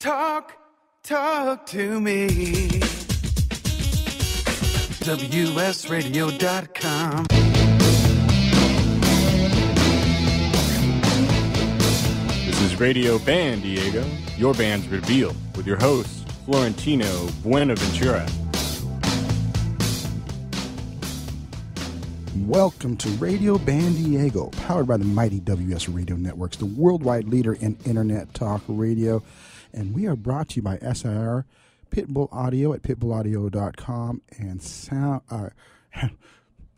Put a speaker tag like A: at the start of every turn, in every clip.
A: Talk to me. WSRadio.com.
B: This is Radio Band Diego, your band's reveal, with your host, Florentino Buenaventura.
C: Welcome to Radio Band Diego, powered by the mighty WS Radio Networks, the worldwide leader in Internet talk radio. And we are brought to you by SIR, Pitbull Audio at pitbullaudio.com, and I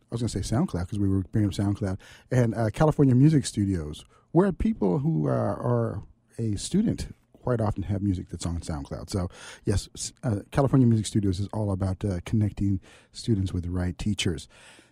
C: was going to say SoundCloud because we were bringing up SoundCloud, and California Music Studios, where people who are a student quite often have music that's on SoundCloud. So, yes, California Music Studios is all about connecting students with the right teachers.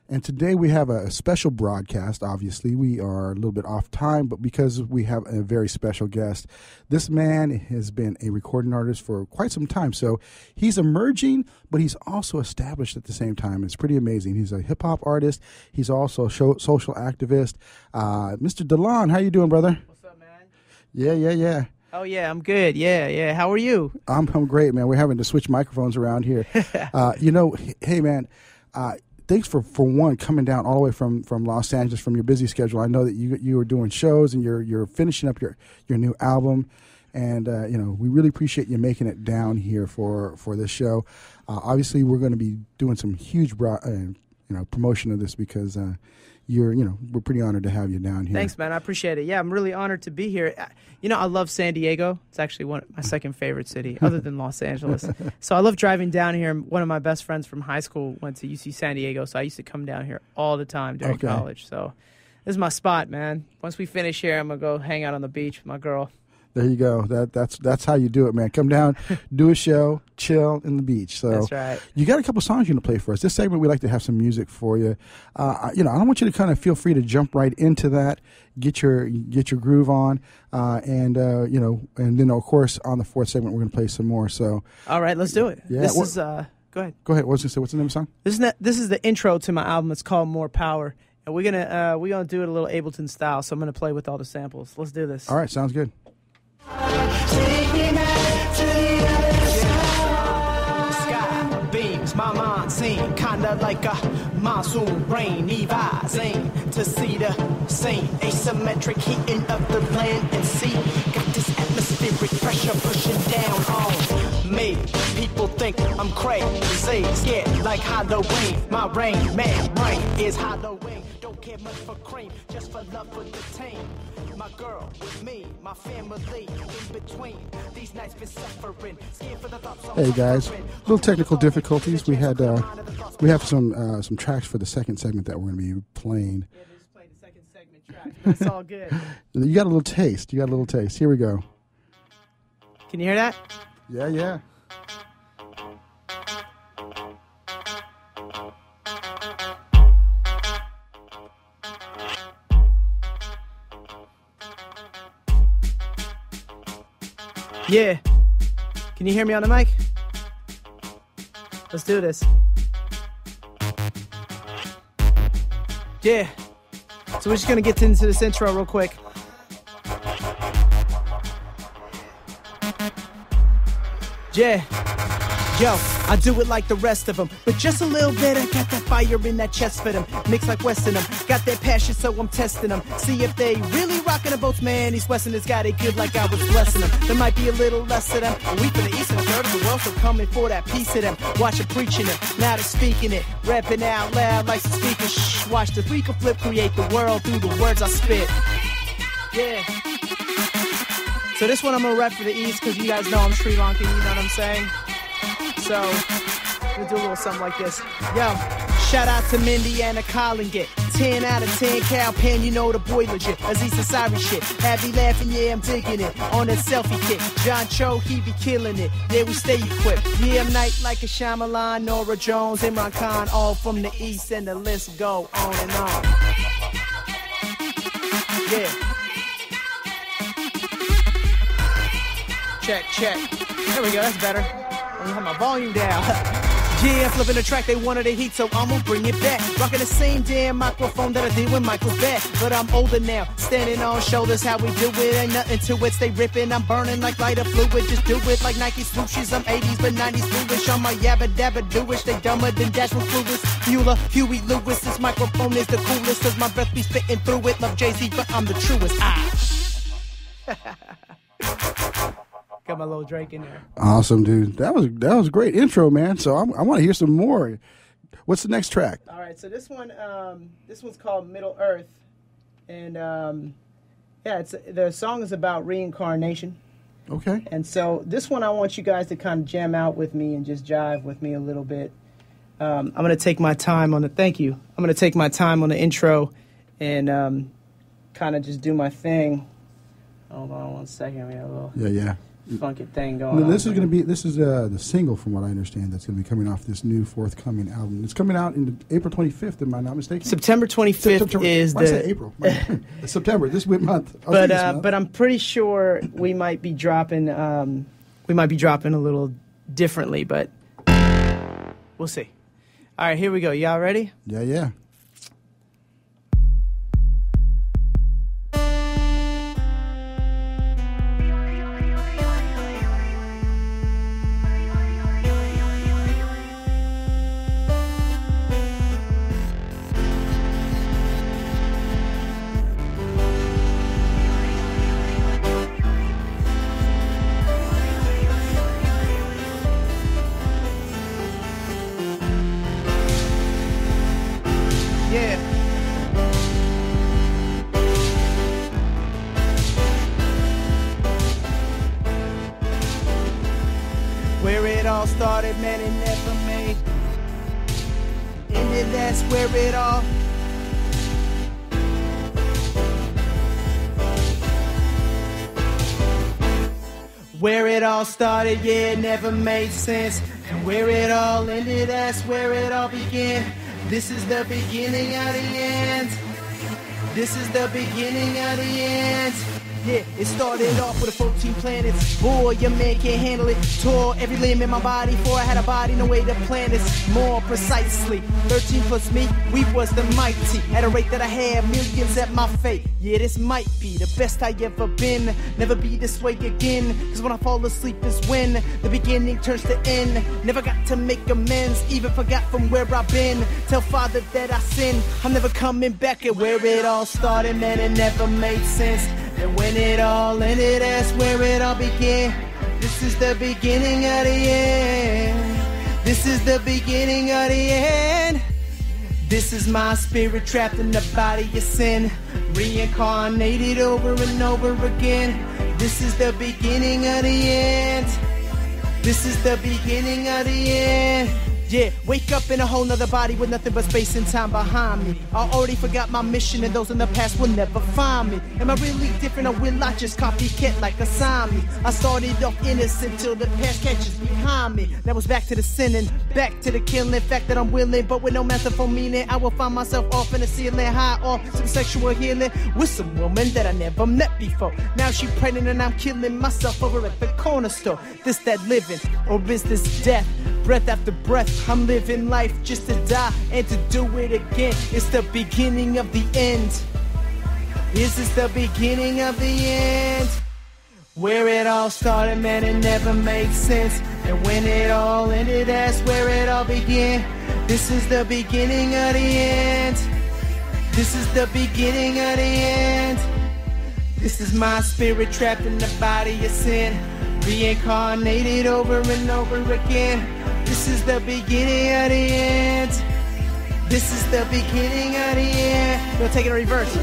C: And today we have a special broadcast. Obviously, we are a little bit off time, but because we have a very special guest, this man has been a recording artist for quite some time. So he's emerging, but he's also established at the same time. It's pretty amazing. He's a hip-hop artist. He's also a social activist. Mr. DeLon, how you doing, brother?
D: What's up, man?
C: Yeah.
D: Oh, yeah, I'm good. Yeah. How are you?
C: I'm great, man. We're having to switch microphones around here. Hey, man, thanks for one coming down all the way from Los Angeles from your busy schedule. I know that you were doing shows and you're finishing up your new album, and we really appreciate you making it down here for this show. Obviously, we're going to be doing some huge promotion of this because we're pretty honored to have you down here.
D: Thanks, man. I appreciate it. Yeah, I'm really honored to be here. I love San Diego. It's actually my second favorite city, other than Los Angeles. So I love driving down here. One of my best friends from high school went to UC San Diego, so I used to come down here all the time during college. So this is my spot, man. Once we finish here, I'm going to go hang out on the beach with my girl.
C: There you go. That's how you do it, man. Come down, do a show, chill in the beach. So
D: that's right.
C: You got a couple songs you're going to play for us. This segment, we like to have some music for you. I don't want you to kind of feel free to jump right into that, get your groove on, and then of course on the fourth segment we're going to play some more. So
D: all right, let's do it.
C: Yeah,
D: this is go ahead.
C: Go ahead. What's the name of the song?
D: This is the intro to my album. It's called More Power, and we're gonna do it a little Ableton style. So I'm gonna play with all the samples. Let's do this.
C: All right, sounds good.
E: Sky beams, my mind seem kinda like a monsoon rain, evising to see the same asymmetric heating of the land and sea. Got this atmospheric pressure pushing down on me. People think I'm crazy, scared like Halloween. My rain is Halloween. Don't care much for cream, just for love for the team. My girl with me, my family in between. These nights been suffering. Scared for the thoughts.
C: Hey guys, little technical difficulties. We have some tracks for the second segment that we're going to be playing.
D: Yeah, just play the second segment track. It's all good.
C: You got a little taste. Here we go.
D: Can you hear that?
C: Yeah.
D: Yeah. Can you hear me on the mic? Let's do this. Yeah. So we're just going to get into this intro real quick. Yeah. Yo, I do it like the rest of them, but just a little better. Got that fire in that chest for them, mix like West in them. Got that passion, so I'm testing them. See if they really rocking the boats, man. East West and this guy, they good like I was blessing them. There might be a little less of them, but we from the east and the third of the world, so coming for that piece of them. Watch it preaching it, now they're speaking it, rapping out loud like some speakers. Shh, watch the freak flip create the world through the words I spit. Yeah. So this one I'm gonna rap for the east, because you guys know I'm Sri Lankan, you know what I'm saying? So, we'll do a little something like this. Yo, shout out to Mindy and a calling it. 10 out of 10, Cal Penn, you know the boy legit. Aziz Ansari shit. Happy laughing, yeah, I'm digging it. On that selfie kick. John Cho, he be killing it. There we stay equipped. Yeah, I'm night like a Shyamalan, Nora Jones, Imran Khan, all from the east, and the list go on and on. Yeah. Check. There we go, that's better. I have my volume down. Yeah, I'm flipping the track, they wanted the heat, so I'ma bring it back. Rocking the same damn microphone that I did when Mike was back. But I'm older now, standing on shoulders, how we do it. Ain't nothing to it, stay ripping, I'm burning like lighter fluid. Just do it like Nike swooshes, I'm 80s but 90s bluish. I'm a yabba dabba doish, they dumber than Dashwood Clueless. Mueller, Huey Lewis, this microphone is the coolest, cause my breath be spitting through it. Love Jay-Z, but I'm the truest. Got my little Drake in there.
C: Awesome, dude. That was a great intro, man. So I want to hear some more. What's the next track?
D: All right, so this one's called Middle Earth, and the song is about reincarnation.
C: Okay.
D: And so this one I want you guys to kind of jam out with me and just jive with me a little bit. I'm gonna take my time on the I'm gonna take my time on the intro and kind of just do my thing. Hold on 1 second. We have a little funky thing going on.
C: This is the single, from what I understand, that's going to be coming off this new forthcoming album. It's coming out in April 25th, am I not mistaken?
D: September 25th is
C: Why say April? September, this month.
D: But I'm pretty sure we might be dropping a little differently, but we'll see. All right, here we go. Y'all ready?
C: Yeah.
D: Where it all started, man, it never made. Ended, that's where it all. Where it all started, yeah, it never made sense. And where it all ended, that's where it all began. This is the beginning of the end. This is the beginning of the end. Yeah, it started off with 14 planets. Boy, your man can't handle it. Tore every limb in my body. Before I had a body, no way to plan this. More precisely, 13 plus me, we was the mighty. At a rate that I had millions at my fate. Yeah, this might be the best I ever been. Never be this way again. Cause when I fall asleep is when the beginning turns to end. Never got to make amends, even forgot from where I've been. Tell Father that I sinned, I'm never coming back. At where it all started, man, it never made sense. And when it all ended, that's where it all began. This is the beginning of the end. This is the beginning of the end. This is my spirit trapped in the body of sin, reincarnated over and over again. This is the beginning of the end. This is the beginning of the end. Yeah, wake up in a whole nother body with nothing but space and time behind me. I already forgot my mission and those in the past will never find me. Am I really different or will I just copycat like a sign? I started off innocent till the past catches behind me. Now it's back to the sinning, back to the killing. Fact that I'm willing, but with no masterful meaning, I will find myself off in the ceiling, high off some sexual healing with some woman that I never met before. Now she pregnant and I'm killing myself over at the corner store. This that living, or is this death? Breath after breath, I'm living life just to die and to do it again. It's the beginning of the end. Is this the beginning of the end? Where it all started, man, it never made sense. And when it all ended, that's where it all began. This is the beginning of the end. This is the beginning of the end. This is my spirit trapped in the body of sin, reincarnated over and over again. This is the beginning of the end. This is the beginning of the end. We'll take it in reverse.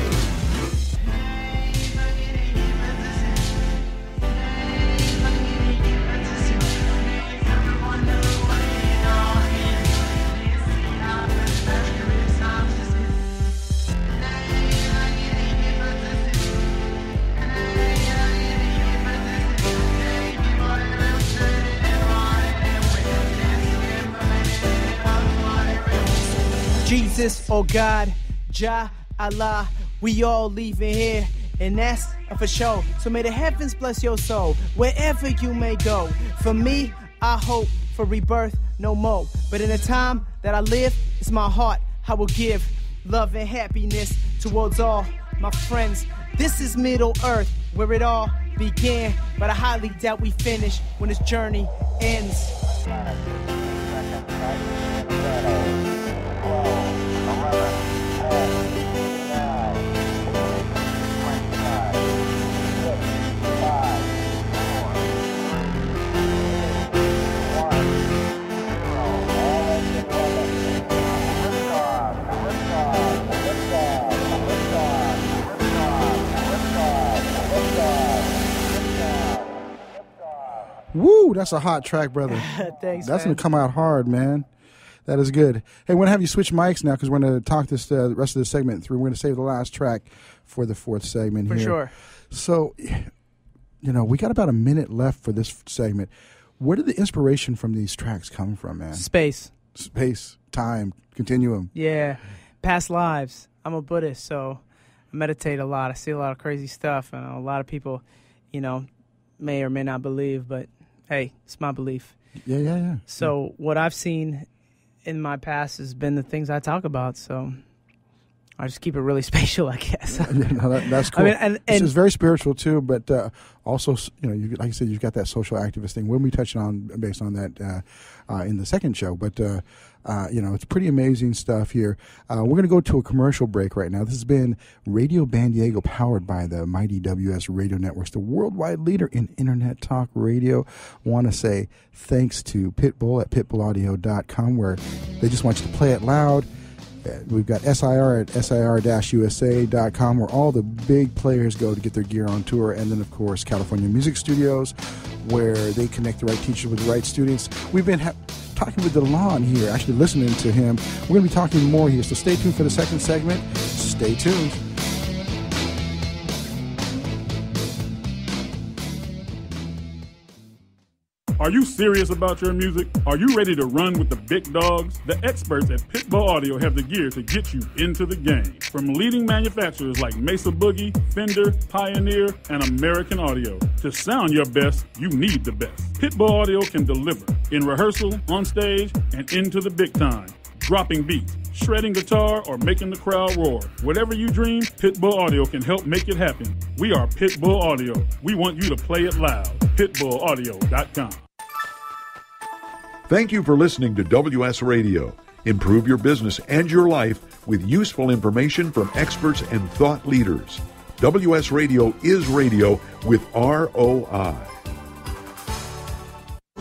D: Jesus, oh God, Jah, Allah, we all leaving here, and that's for sure. So may the heavens bless your soul, wherever you may go. For me, I hope for rebirth, no more. But in the time that I live, it's my heart I will give love and happiness towards all my friends. This is Middle Earth, where it all began, but I highly doubt we finish when this journey ends.
C: Woo, that's a hot track, brother.
D: Thanks,
C: That's
D: man.
C: going to come out hard, man. That is good. Hey, we're going to have you switch mics now because we're going to talk this the rest of the segment through. We're going to save the last track for the fourth segment
D: For
C: here.
D: sure.
C: So, we got about a minute left for this segment. Where did the inspiration from these tracks come from, man?
D: Space.
C: Space, time, continuum.
D: Yeah. Past lives. I'm a Buddhist, so I meditate a lot. I see a lot of crazy stuff, and a lot of people, may or may not believe, but hey, it's my belief.
C: Yeah.
D: So what I've seen in my past has been the things I talk about, so I just keep it really spatial, I guess.
C: That's cool.
D: I mean, and
C: it's very spiritual too, but also, like I said, you've got that social activist thing. We'll be touching on based on that in the second show, but it's pretty amazing stuff here. We're going to go to a commercial break right now. This has been Radio Ban Diego, powered by the mighty WS Radio Networks, the worldwide leader in Internet Talk Radio. Want to say thanks to Pitbull at pitbullaudio.com, where they just want you to play it loud. We've got SIR at SIR-USA.com, where all the big players go to get their gear on tour. And then, of course, California Music Studios, where they connect the right teachers with the right students. We've been talking with DeLon here, actually listening to him. We're going to be talking more here, so stay tuned for the second segment. Stay tuned.
F: Are you serious about your music? Are you ready to run with the big dogs? The experts at Pitbull Audio have the gear to get you into the game. From leading manufacturers like Mesa Boogie, Fender, Pioneer, and American Audio. To sound your best, you need the best. Pitbull Audio can deliver in rehearsal, on stage, and into the big time. Dropping beats, shredding guitar, or making the crowd roar. Whatever you dream, Pitbull Audio can help make it happen. We are Pitbull Audio. We want you to play it loud. PitbullAudio.com.
G: Thank you for listening to WS Radio. Improve your business and your life with useful information from experts and thought leaders. WS Radio is radio with ROI.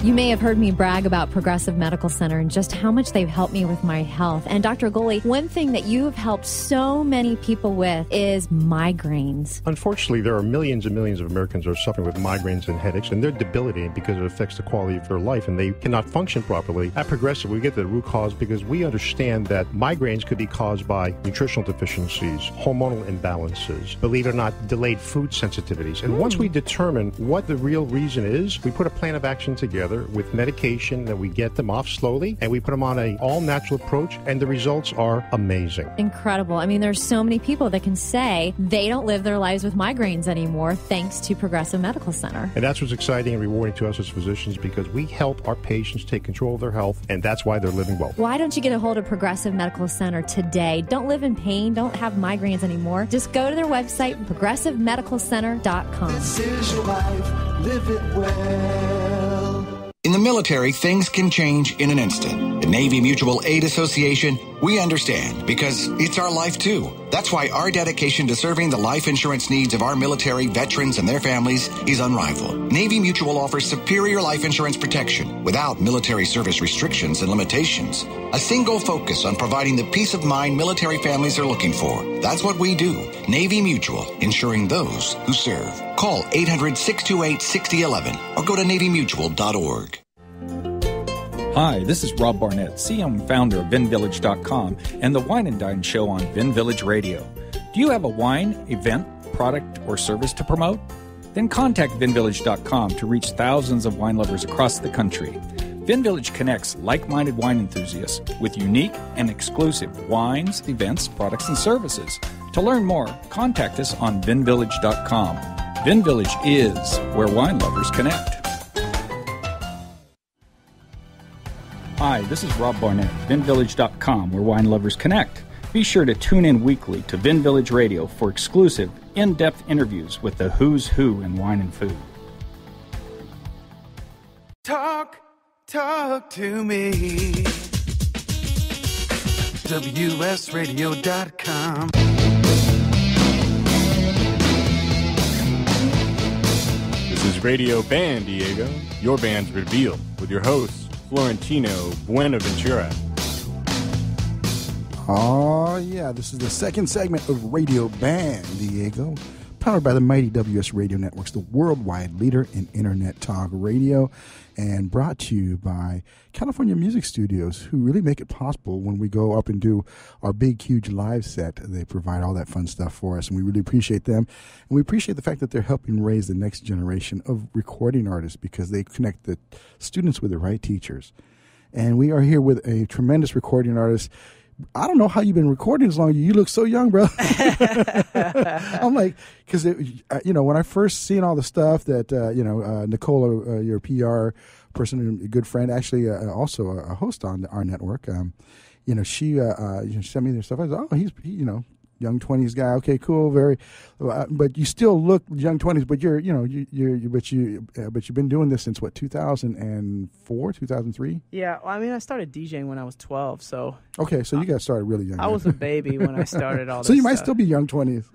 H: You may have heard me brag about Progressive Medical Center and just how much they've helped me with my health. And Dr. Goley, one thing that you have helped so many people with is migraines.
I: Unfortunately, there are millions and millions of Americans who are suffering with migraines and headaches, and they're debilitating because it affects the quality of their life, and they cannot function properly. At Progressive, we get to the root cause because we understand that migraines could be caused by nutritional deficiencies, hormonal imbalances, believe it or not, delayed food sensitivities. And once we determine what the real reason is, we put a plan of action together with medication that we get them off slowly, and we put them on an all-natural approach, and the results are amazing.
H: Incredible. I mean, there's so many people that can say they don't live their lives with migraines anymore thanks to Progressive Medical Center.
I: And that's what's exciting and rewarding to us as physicians, because we help our patients take control of their health, and that's why they're living well.
H: Why don't you get a hold of Progressive Medical Center today? Don't live in pain. Don't have migraines anymore. Just go to their website, progressivemedicalcenter.com.
A: This is your life, live it well.
J: In the military, things can change in an instant. At Navy Mutual Aid Association, we understand because it's our life too. That's why our dedication to serving the life insurance needs of our military veterans and their families is unrivaled. Navy Mutual offers superior life insurance protection without military service restrictions and limitations. A single focus on providing the peace of mind military families are looking for. That's what we do. Navy Mutual, insuring those who serve. Call 800-628-6011 or go to NavyMutual.org.
K: Hi, this is Rob Barnett, CEO and founder of VinVillage.com and the Wine and Dine Show on Vin Village Radio. Do you have a wine, event, product, or service to promote? Then contact VinVillage.com to reach thousands of wine lovers across the country. VinVillage connects like-minded wine enthusiasts with unique and exclusive wines, events, products, and services. To learn more, contact us on VinVillage.com. VinVillage is where wine lovers connect. Hi, this is Rob Barnett, VinVillage.com, where wine lovers connect. Be sure to tune in weekly to Vin Village Radio for exclusive, in-depth interviews with the who's who in wine and food.
A: Talk to me. WSRadio.com.
B: This is Radio Band Diego, your band's reveal, with your host, Florentino Buenaventura.
C: Oh, yeah, this is the second segment of Radio Band Diego, powered by the mighty WS Radio Networks, the worldwide leader in Internet Talk Radio, and brought to you by California Music Studios, who really make it possible when we go up and do our big, huge live set. They provide all that fun stuff for us, and we really appreciate them. And we appreciate the fact that they're helping raise the next generation of recording artists because they connect the students with the right teachers. And we are here with a tremendous recording artist. I don't know how you've been recording as long as you look so young, bro. I'm like, because, when I first seen all the stuff that, Nicola, your PR person, a good friend, actually also a host on our network, she sent me their stuff. I was like, oh, he's young 20s guy. Okay, cool. Very, but you still look young 20s. But you've been doing this since what, 2004, 2003?
D: Yeah, well, I mean, I started DJing when I was 12, so.
C: Okay, so you got started really young.
D: I was a baby when I started all this.
C: So you might still be young 20s.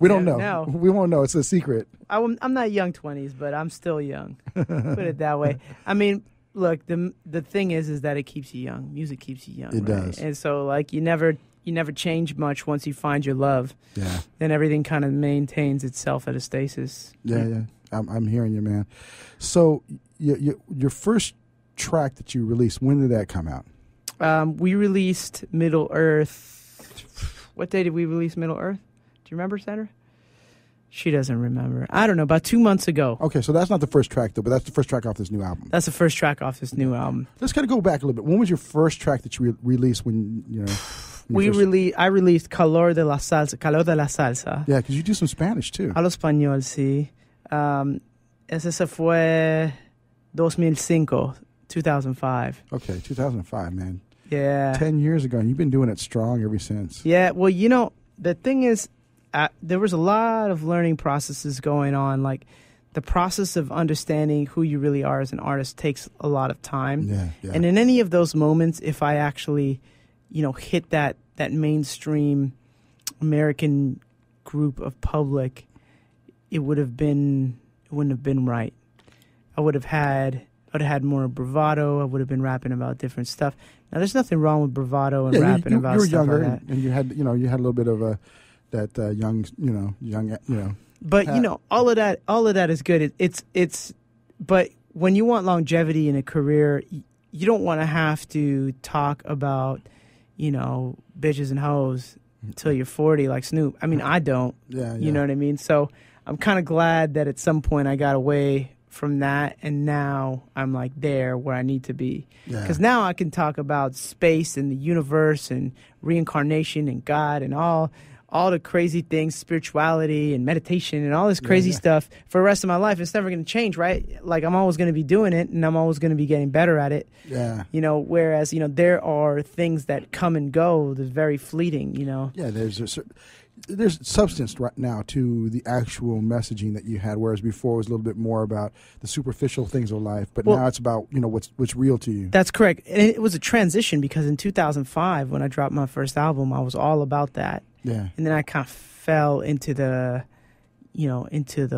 C: We don't know.
D: No.
C: We won't know. It's a secret.
D: I'm not young 20s, but I'm still young. Put it that way. I mean, look, the thing is that it keeps you young. Music keeps you young.
C: It
D: right?
C: does.
D: And so, like, you never change much once you find your love.
C: Yeah.
D: Then everything kind of maintains itself at a stasis.
C: Yeah. I'm hearing you, man. So your first track that you released, when did that come out?
D: We released Middle Earth. What day did we release Middle Earth? Do you remember, Sandra? She doesn't remember. I don't know, about 2 months ago.
C: Okay, so that's not the first track, though, but that's the first track off this new album.
D: That's the first track off this new album.
C: Let's kind of go back a little bit. When was your first track that you released when,
D: I released Calor de la Salsa.
C: Yeah, because you do some Spanish, too.
D: Hablo español, sí. Ese se fue 2005.
C: Okay, 2005, man.
D: Yeah.
C: 10 years ago, and you've been doing it strong ever since.
D: Yeah, well, the thing is, there was a lot of learning processes going on. Like, the process of understanding who you really are as an artist takes a lot of time.
C: Yeah.
D: And in any of those moments, if I actually, hit that mainstream American group of public, it wouldn't have been right. I would have had more bravado. I would have been rapping about different stuff. Now, there's nothing wrong with bravado and rapping about stuff
C: younger,
D: like that.
C: And you had a little bit of that young.
D: But all of that is good. But when you want longevity in a career, you don't want to have to talk about, bitches and hoes until you're 40 like Snoop. I mean, I don't.
C: Yeah.
D: You know what I mean? So I'm kind of glad that at some point I got away from that, and now I'm like there where I need to be. Because now I can talk about space and the universe and reincarnation and God and all the crazy things, spirituality and meditation and all this crazy stuff for the rest of my life. It's never going to change, right? Like, I'm always going to be doing it, and I'm always going to be getting better at it.
C: Yeah.
D: Whereas, there are things that come and go that's very fleeting,
C: Yeah, there's substance right now to the actual messaging that you had, whereas before it was a little bit more about the superficial things of life, but now it's about, what's real to you.
D: That's correct. And it was a transition because in 2005, when I dropped my first album, I was all about that.
C: Yeah.
D: And then I kind of fell into the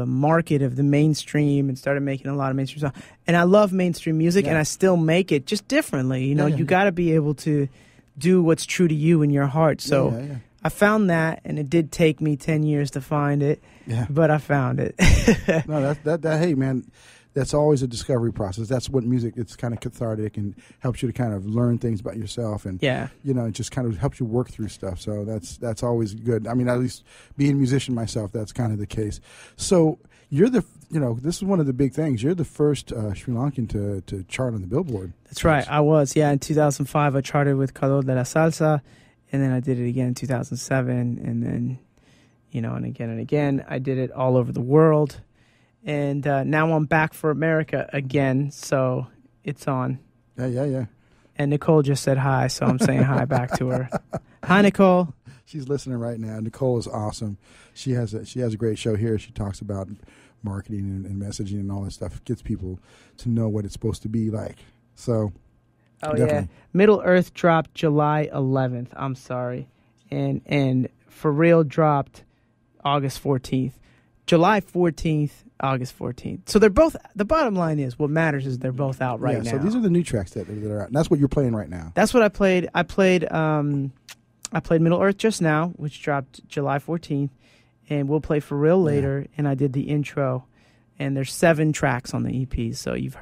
D: market of the mainstream and started making a lot of mainstream songs. And I love mainstream music, and I still make it just differently. You got to be able to do what's true to you in your heart. So I found that, and it did take me 10 years to find it, but I found it.
C: No, hey, man, that's always a discovery process. That's what music, it's kind of cathartic and helps you to kind of learn things about yourself, and it just kind of helps you work through stuff. So that's always good. I mean, at least being a musician myself, that's kind of the case. So you're this is one of the big things. You're the first Sri Lankan to chart on the Billboard.
D: That's right. I was, in 2005 I charted with Calor de la Salsa, and then I did it again in 2007, and then, and again. I did it all over the world. And now I'm back for America again, so it's on.
C: Yeah.
D: And Nicole just said hi, so I'm saying hi back to her. Hi, Nicole.
C: She's listening right now. Nicole is awesome. She has a great show here. She talks about marketing and messaging and all that stuff. Gets people to know what it's supposed to be like. So, definitely.
D: Yeah. Middle Earth dropped July 11th. I'm sorry. And For Real dropped August 14th. July 14th, August 14th. So they're both, the bottom line is, what matters is they're both out right now.
C: So these are the new tracks that are out. And that's what you're playing right now.
D: That's what I played. I played Middle Earth just now, which dropped July 14th. And we'll play For Real later. Yeah. And I did the intro. And there's 7 tracks on the EP. So you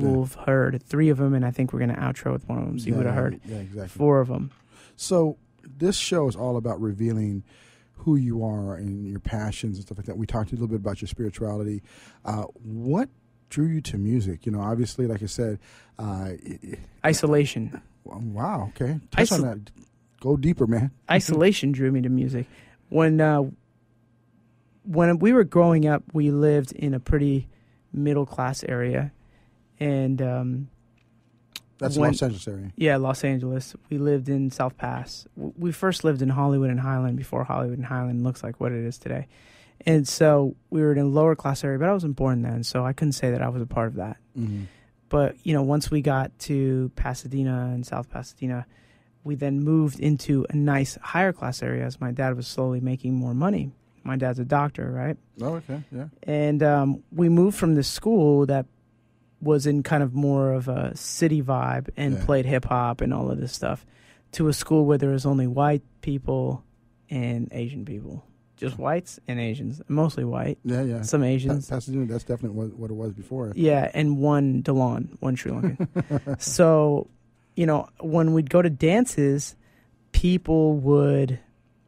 D: will have heard 3 of them. And I think we're going to outro with one of them. So you would have heard 4 of them.
C: So this show is all about revealing who you are and your passions and stuff like that. We talked a little bit about your spirituality. What drew you to music? You know, obviously, like I said,
D: isolation.
C: Wow. Okay. Touch on that. Go deeper, man.
D: Isolation drew me to music. When we were growing up, we lived in a pretty middle class area, and
C: that's Los Angeles area.
D: Yeah, Los Angeles. We lived in South Pass. We first lived in Hollywood and Highland before Hollywood and Highland looks like what it is today. And so we were in a lower class area, but I wasn't born then, so I couldn't say that I was a part of that. Mm-hmm. But, you know, once we got to Pasadena and South Pasadena, we then moved into a nice higher class area as my dad was slowly making more money. My dad's a doctor, right?
C: Oh, okay, yeah.
D: And we moved from this school that was in kind of more of a city vibe and played hip-hop and all of this stuff to a school where there was only white people and Asian people. Just whites and Asians. Mostly white.
C: Yeah.
D: Some Asians.
C: Pasadena, that's definitely what it was before.
D: Yeah, and one DeLon, one Sri Lankan. So, you know, when we'd go to dances, people would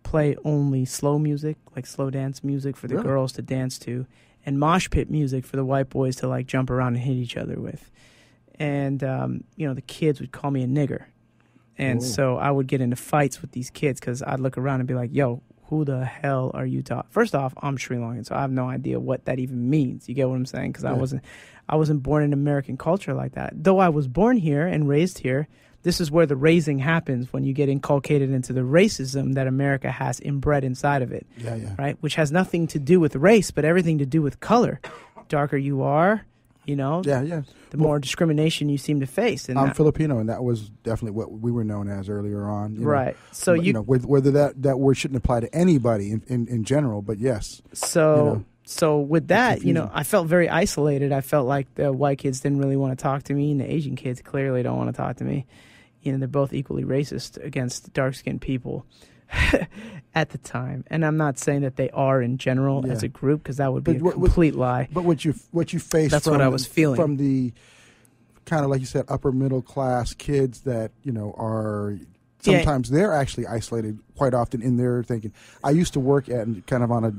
D: play only slow music, like slow dance music for the girls to dance to, and mosh pit music for the white boys to like jump around and hit each other with. And, you know, the kids would call me a nigger. And so I would get into fights with these kids because I'd look around and be like, yo, who the hell are you talking? First off, I'm Sri Lankan, so I have no idea what that even means. You get what I'm saying? Because I wasn't born in American culture like that. Though I was born here and raised here, this is where the raising happens when you get inculcated into the racism that America has inbred inside of it.
C: Yeah.
D: Right? Which has nothing to do with race, but everything to do with color. Darker you are, you know, the more discrimination you seem to face. And
C: I'm Filipino, and that was definitely what we were known as earlier on.
D: Right.
C: Know.
D: So
C: you know, whether that word shouldn't apply to anybody in general, but yes.
D: So.
C: You know,
D: so with that, you know, I felt very isolated. I felt like the white kids didn't really want to talk to me, and the Asian kids clearly don't want to talk to me. You know, they're both equally racist against dark-skinned people at the time. And I'm not saying that they are in general as a group, because that would be a complete lie.
C: But what you face,
D: that's what I was feeling
C: from the kind of, like you said, upper middle class kids that, you know, are sometimes they're actually isolated quite often in their thinking. I used to work at, kind of on a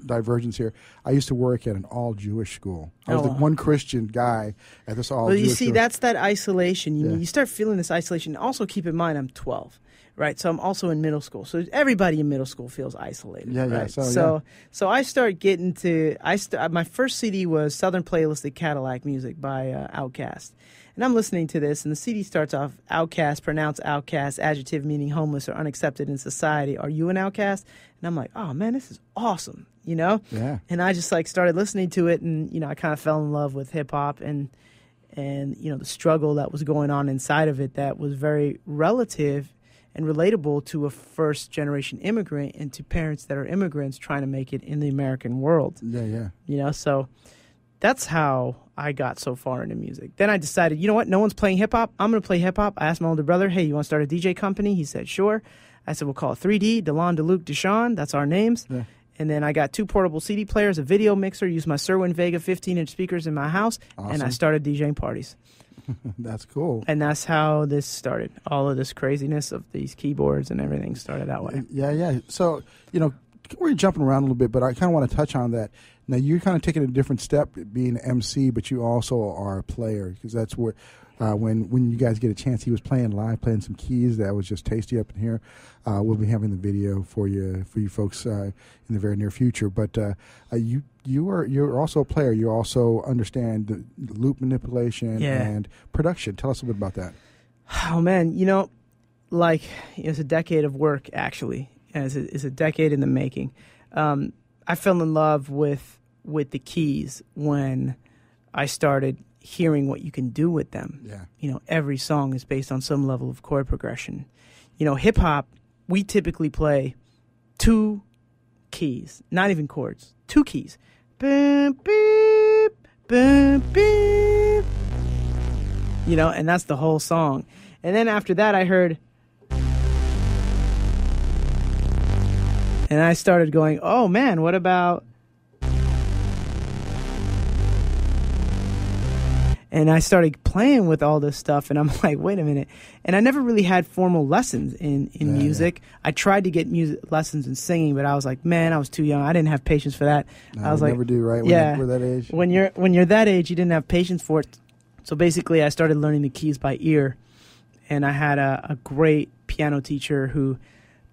C: divergence here, I used to work at an all-Jewish school. I was the one Christian guy at this all-Jewish school.
D: Well, you see, that's that isolation. You start feeling this isolation. Also, keep in mind, I'm 12, right? So I'm also in middle school. So everybody in middle school feels isolated, right? So I start getting to, my first CD was Southern Playlistic Cadillac Music by Outkast. And I'm listening to this, and the CD starts off, Outcast, pronounced outcast, adjective meaning homeless or unaccepted in society. Are you an outcast? And I'm like, oh, man, this is awesome, you know?
C: Yeah.
D: And I just, like, started listening to it, and, you know, I kind of fell in love with hip-hop and, you know, the struggle that was going on inside of it that was very relative and relatable to a first-generation immigrant and to parents that are immigrants trying to make it in the American world.
C: Yeah.
D: You know, so that's how I got so far into music. Then I decided, you know what? No one's playing hip-hop. I'm going to play hip-hop. I asked my older brother, hey, you want to start a DJ company? He said, sure. I said, we'll call it 3D, DeLon, DeLuke, Deshaun. That's our names. Yeah. And then I got 2 portable CD players, a video mixer, used my Serwin Vega 15-inch speakers in my house, and I started DJing parties.
C: That's cool.
D: And that's how this started. All of this craziness of these keyboards and everything started that way.
C: Yeah. So, you know, we're jumping around a little bit, but I kind of want to touch on that. Now, you're kind of taking a different step being an MC, but you also are a player, because that's what, when you guys get a chance, he was playing live, playing some keys. That was just tasty up in here. We'll be having the video for you folks in the very near future. But you're also a player. You also understand the loop manipulation and production. Tell us a bit about that.
D: Oh, man, it's a decade of work, actually. It's a decade in the making. I fell in love with the keys when I started hearing what you can do with them.
C: Yeah.
D: Every song is based on some level of chord progression. Hip-hop, we typically play 2 keys, not even chords, 2 keys. Boom, beep, boom, beep. And that's the whole song. And then after that, I heard, and I started going, oh man, what about, and I started playing with all this stuff, and I'm like, wait a minute. And I never really had formal lessons in music. Yeah. I tried to get music lessons in singing, but I was like, man, I was too young. I didn't have patience for that.
C: No,
D: I was like,
C: never do, right? When we're that age.
D: When you're that age, you didn't have patience for it. So basically, I started learning the keys by ear, and I had a great piano teacher who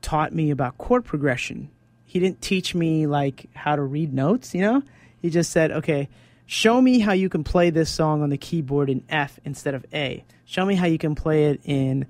D: taught me about chord progression. He didn't teach me like how to read notes, He just said, okay, show me how you can play this song on the keyboard in F instead of A. Show me how you can play it in,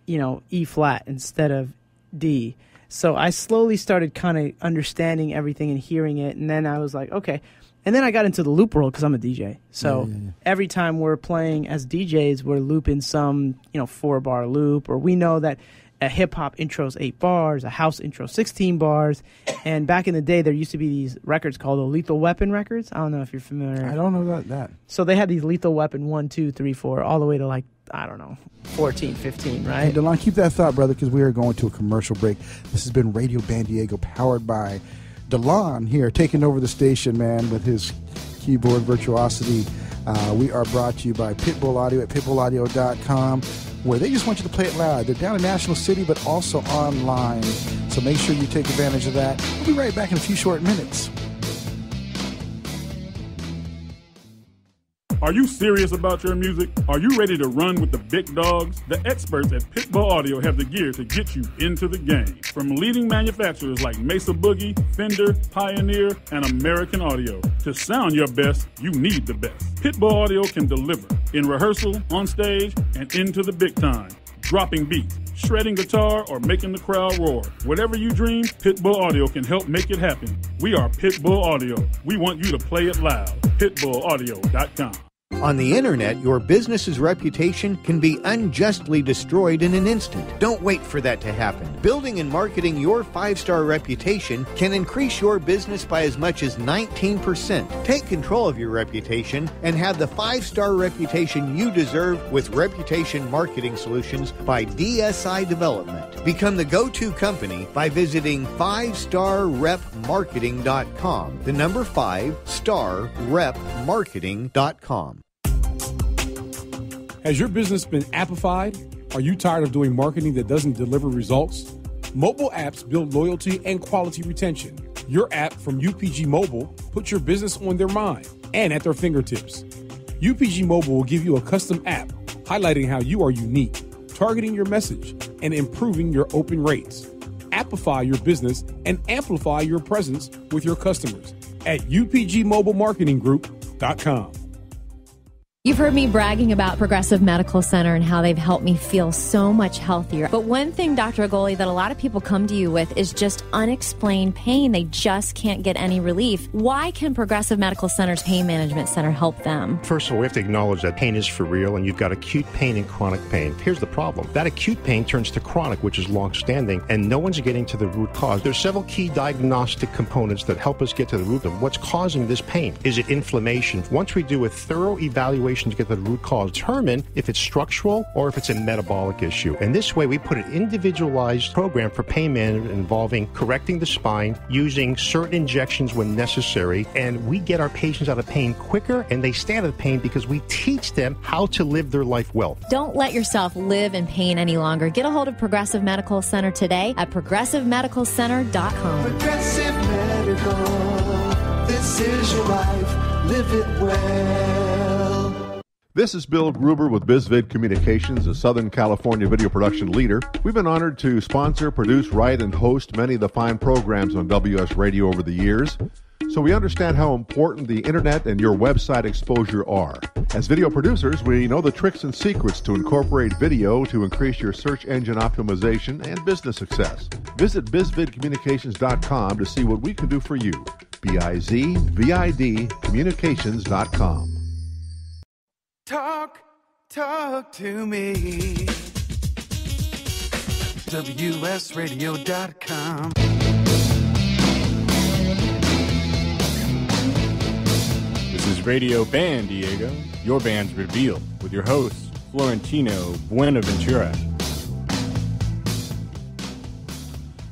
D: E flat instead of D. So I slowly started kind of understanding everything and hearing it, and then I was like, okay. And then I got into the loop world because I'm a DJ. So every time we're playing as DJs, we're looping some, 4-bar loop, or we know that a hip-hop intro's 8 bars, a house intro 16 bars. And back in the day, there used to be these records called the Lethal Weapon records. I don't know if you're familiar.
C: I don't know about that.
D: So they had these Lethal Weapon 1, 2, 3, 4, all the way to 14, 15, right?
C: Hey, DeLon, keep that thought, brother, because we are going to a commercial break. This has been Radio Band Diego, powered by DeLon here, taking over the station, man, with his keyboard virtuosity. We are brought to you by Pitbull Audio at pitbullaudio.com, where they just want you to play it loud. They're down in National City, but also online. So make sure you take advantage of that. We'll be right back in a few short minutes.
F: Are you serious about your music? Are you ready to run with the big dogs? The experts at Pitbull Audio have the gear to get you into the game. From leading manufacturers like Mesa Boogie, Fender, Pioneer, and American Audio. To sound your best, you need the best. Pitbull Audio can deliver in rehearsal, on stage, and into the big time. Dropping beats, shredding guitar, or making the crowd roar. Whatever you dream, Pitbull Audio can help make it happen. We are Pitbull Audio. We want you to play it loud. PitbullAudio.com.
L: On the internet, your business's reputation can be unjustly destroyed in an instant. Don't wait for that to happen. Building and marketing your 5-star reputation can increase your business by as much as 19%. Take control of your reputation and have the 5-star reputation you deserve with Reputation Marketing Solutions by DSI Development. Become the go-to company by visiting 5starrepmarketing.com. The number 5starrepmarketing.com.
M: Has your business been appified? Are you tired of doing marketing that doesn't deliver results? Mobile apps build loyalty and quality retention. Your app from UPG Mobile puts your business on their mind and at their fingertips. UPG Mobile will give you a custom app highlighting how you are unique, targeting your message, and improving your open rates. Appify your business and amplify your presence with your customers at upgmobilemarketinggroup.com.
H: You've heard me bragging about Progressive Medical Center and how they've helped me feel so much healthier. But one thing, Dr. Agoli, that a lot of people come to you with is just unexplained pain. They just can't get any relief. Why can Progressive Medical Center's Pain Management Center help them?
I: First of all, we have to acknowledge that pain is for real, and you've got acute pain and chronic pain. Here's the problem. That acute pain turns to chronic, which is long-standing, and no one's getting to the root cause. There's several key diagnostic components that help us get to the root of what's causing this pain. Is it inflammation? Once we do a thorough evaluation to get the root cause, determine if it's structural or if it's a metabolic issue. And this way, we put an individualized program for pain management involving correcting the spine, using certain injections when necessary, and we get our patients out of pain quicker, and they stay out of pain because we teach them how to live their life well.
H: Don't let yourself live in pain any longer. Get a hold of Progressive Medical Center today at progressivemedicalcenter.com.
A: Progressive Medical, this is your life, live it well.
G: This is Bill Gruber with BizVid Communications, a Southern California video production leader. We've been honored to sponsor, produce, write, and host many of the fine programs on WS Radio over the years. So we understand how important the internet and your website exposure are. As video producers, we know the tricks and secrets to incorporate video to increase your search engine optimization and business success. Visit bizvidcommunications.com to see what we can do for you. BIZVID communications.com.
A: Talk to me. WSRadio.com.
B: This is Radio Band Diego, your band's reveal, with your host, Florentino Buenaventura.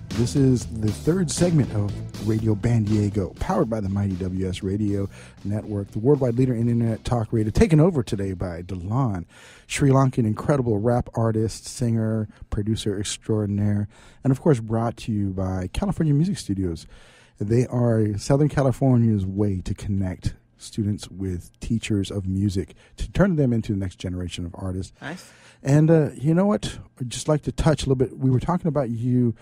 C: This is the third segment of Radio Band Diego, powered by the mighty WS Radio Network, the worldwide leader in internet talk radio, taken over today by DeLon, Sri Lankan incredible rap artist, singer, producer extraordinaire, and of course brought to you by California Music Studios. They are Southern California's way to connect students with teachers of music, to turn them into the next generation of artists.
D: Nice.
C: And you know what? I'd just like to touch a little bit. We were talking about you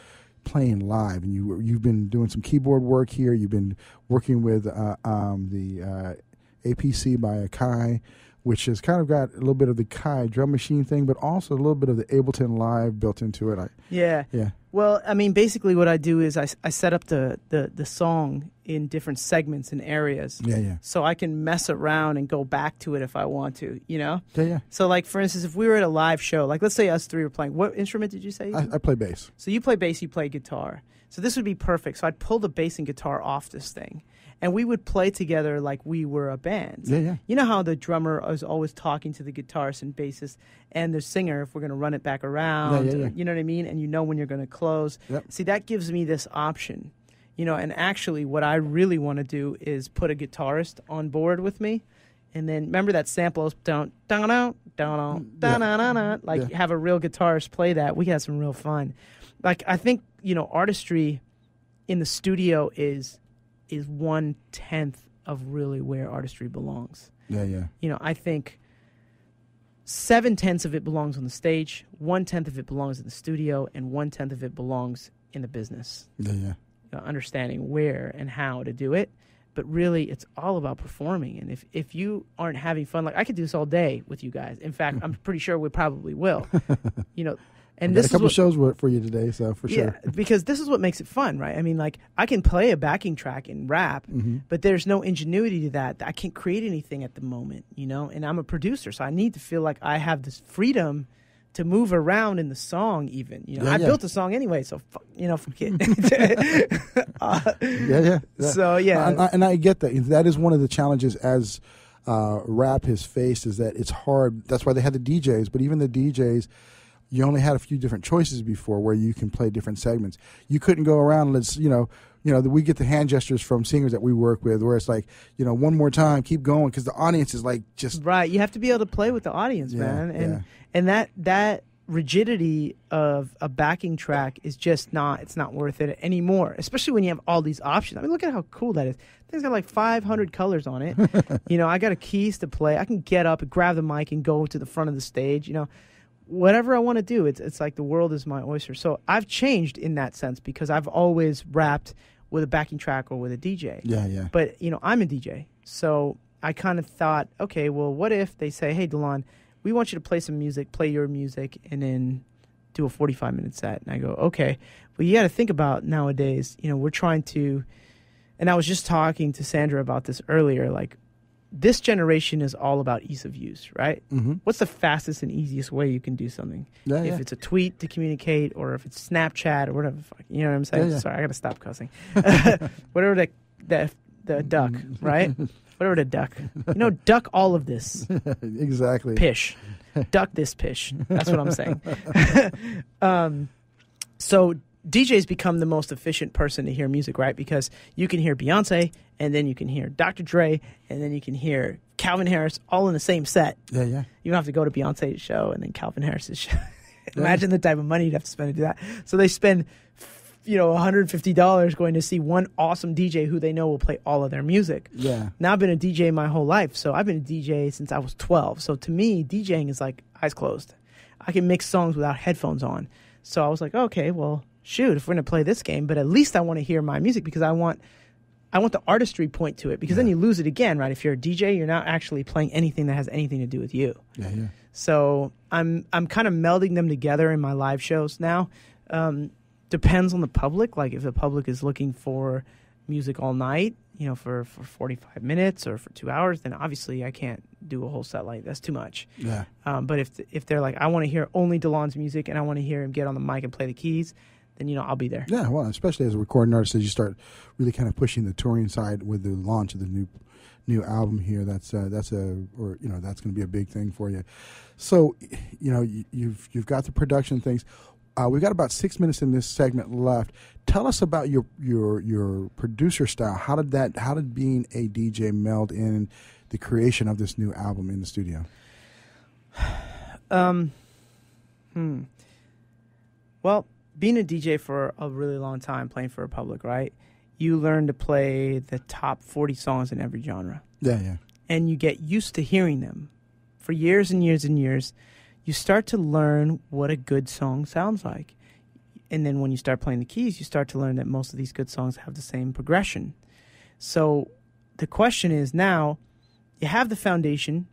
C: playing live, and you've been doing some keyboard work here. You've been working with the APC by Akai, which has kind of got a little bit of the Kai drum machine thing, but also a little bit of the Ableton Live built into it.
D: Yeah. Well, I mean, basically what I do is I set up the song in different segments and areas.
C: Yeah.
D: So I can mess around and go back to it if I want to, you know?
C: Yeah.
D: So, like, for instance, if we were at a live show, like, let's say us three were playing. What instrument did you say?
C: I play bass.
D: So you play bass, you play guitar. So this would be perfect. So I'd pull the bass and guitar off this thing, and we would play together like we were a band.
C: Yeah.
D: You know how the drummer is always talking to the guitarist and bassist and the singer if we're going to run it back around.
C: Yeah.
D: You know what I mean? And you know when you're going to close.
C: Yep.
D: See, that gives me this option. You know, and actually what I really want to do is put a guitarist on board with me. And then remember that sample, like have a real guitarist play that. We had some real fun. Like, I think, you know, artistry in the studio is 1/10 of really where artistry belongs.
C: Yeah.
D: You know, I think 7/10 of it belongs on the stage, 1/10 of it belongs in the studio, and 1/10 of it belongs in the business.
C: Yeah.
D: You know, understanding where and how to do it. But really, it's all about performing. And if you aren't having fun, like, I could do this all day with you guys. In fact, I'm pretty sure we probably will. You know, and this
C: got a couple shows for you today, so for sure.
D: Yeah, because this is what makes it fun, right? I mean, like, I can play a backing track and rap, but there's no ingenuity to that. I can't create anything at the moment, you know? And I'm a producer, so I need to feel like I have this freedom to move around in the song even. You know, I built a song anyway, so, fuck it.
C: Yeah.
D: So, yeah.
C: And I get that. That is one of the challenges as rap has faced, is that it's hard. That's why they had the DJs, but even the DJs, you only had a few different choices before where you can play different segments. You couldn't go around and we get the hand gestures from singers that we work with where it's like, you know, one more time, keep going, because the audience is like just...
D: Right, you have to be able to play with the audience, man. And that rigidity of a backing track is just it's not worth it anymore, especially when you have all these options. I mean, look at how cool that is. Thing's got like 500 colors on it. You know, I got keys to play. I can get up and grab the mic and go to the front of the stage, you know. Whatever I want to do, it's like the world is my oyster. So I've changed in that sense because I've always rapped with a backing track or with a DJ.
C: Yeah.
D: But, you know, I'm a DJ. So I kind of thought, okay, well, what if they say, hey, DeLon, we want you to play some music, play your music, and then do a 45-minute set. And I go, okay. Well, you got to think about nowadays, you know, we're trying to, and I was just talking to Sandra about this earlier, like, this generation is all about ease of use, right?
C: Mm-hmm.
D: What's the fastest and easiest way you can do something? If it's a tweet to communicate, or if it's Snapchat or whatever, you know what I'm saying?
C: Yeah.
D: Sorry, I got to stop cussing. Whatever the duck, right? Whatever the duck. You know, duck all of this.
C: Exactly.
D: Pish. Duck this pish. That's what I'm saying. So DJs become the most efficient person to hear music, right? Because you can hear Beyonce, and then you can hear Dr. Dre, and then you can hear Calvin Harris all in the same set.
C: Yeah.
D: You don't have to go to Beyonce's show and then Calvin Harris's show. Imagine the type of money you'd have to spend to do that. So they spend, you know, $150 going to see one awesome DJ who they know will play all of their music.
C: Yeah.
D: Now I've been a DJ my whole life. So I've been a DJ since I was 12. So to me, DJing is like eyes closed. I can mix songs without headphones on. So I was like, okay, well, shoot, if we're going to play this game, but at least I want to hear my music because I want I want the artistry point to it, because then you lose it again, right? If you're a DJ, you're not actually playing anything that has anything to do with you.
C: Yeah.
D: So I'm kind of melding them together in my live shows now. Depends on the public. Like if the public is looking for music all night, for 45 minutes or for 2 hours, then obviously I can't do a whole set like that's too much.
C: Yeah.
D: But if they're like, I want to hear only DeLon's music and I want to hear him get on the mic and play the keys, then I'll be there.
C: Yeah, well, especially as a recording artist, as you start really kind of pushing the touring side with the launch of the new album here, that's going to be a big thing for you. So, you've got the production things. We've got about 6 minutes in this segment left. Tell us about your producer style. How did being a DJ meld in the creation of this new album in the studio?
D: Well, being a DJ for a really long time, playing for a public, right? You learn to play the top 40 songs in every genre.
C: Yeah.
D: And you get used to hearing them for years and years and years. You start to learn what a good song sounds like. And then when you start playing the keys, you start to learn that most of these good songs have the same progression. So the question is now, you have the foundation,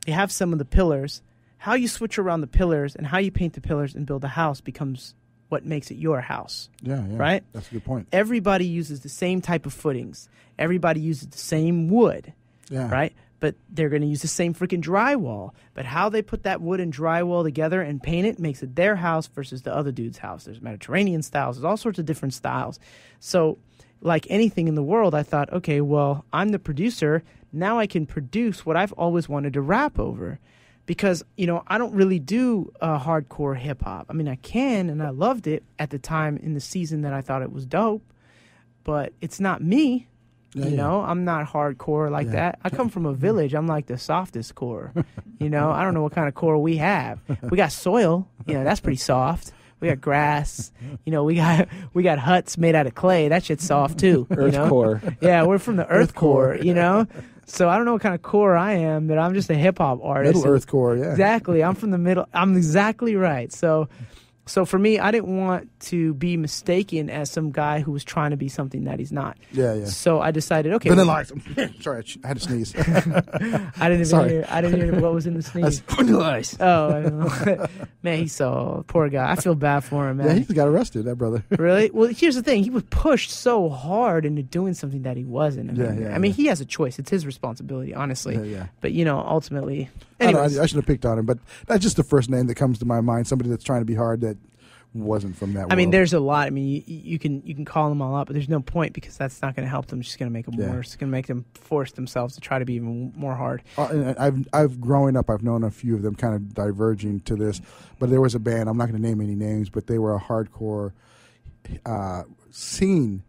D: you have some of the pillars. How you switch around the pillars and how you paint the pillars and build a house becomes what makes it your house.
C: Yeah.
D: Right?
C: That's a good point.
D: Everybody uses the same type of footings. Everybody uses the same wood.
C: Yeah.
D: Right? But they're going to use the same freaking drywall. But how they put that wood and drywall together and paint it makes it their house versus the other dude's house. There's Mediterranean styles. There's all sorts of different styles. So like anything in the world, I thought, okay, well, I'm the producer. Now I can produce what I've always wanted to rap over. Because, I don't really do hardcore hip-hop. I mean, I can, and I loved it at the time in the season that I thought it was dope. But it's not me. I'm not hardcore like that. I come from a village. I'm like the softest core. I don't know what kind of core we have. We got soil. That's pretty soft. We got grass. We got huts made out of clay. That shit's soft too.
K: Earth core.
D: Yeah, we're from the earth core. So I don't know what kind of core I am, but I'm just a hip hop artist.
C: Middle earth core. Yeah.
D: Exactly. I'm from the middle. I'm exactly right. So for me, I didn't want to be mistaken as some guy who was trying to be something that he's not.
C: Yeah.
D: So I decided, okay.
C: Vanilla Ice. Sorry, I had to sneeze.
D: I didn't hear what was in the sneeze.
C: Vanilla Ice.
D: Oh, I don't know. Man, he's so poor guy. I feel bad for him, man.
C: Yeah, he got arrested, that brother.
D: Really? Well, here's the thing. He was pushed so hard into doing something that he wasn't. I mean, he has a choice. It's his responsibility, honestly.
C: Yeah.
D: But, ultimately.
C: I should have picked on him, but that's just the first name that comes to my mind. Somebody that's trying to be hard that wasn't from that world.
D: I mean, there's a lot. I mean, you can call them all out, but there's no point because that's not going to help them. It's just going to make them worse. It's going to make them force themselves to try to be even more hard.
C: I've growing up, I've known a few of them kind of diverging to this, but there was a band. I'm not going to name any names, but they were a hardcore scene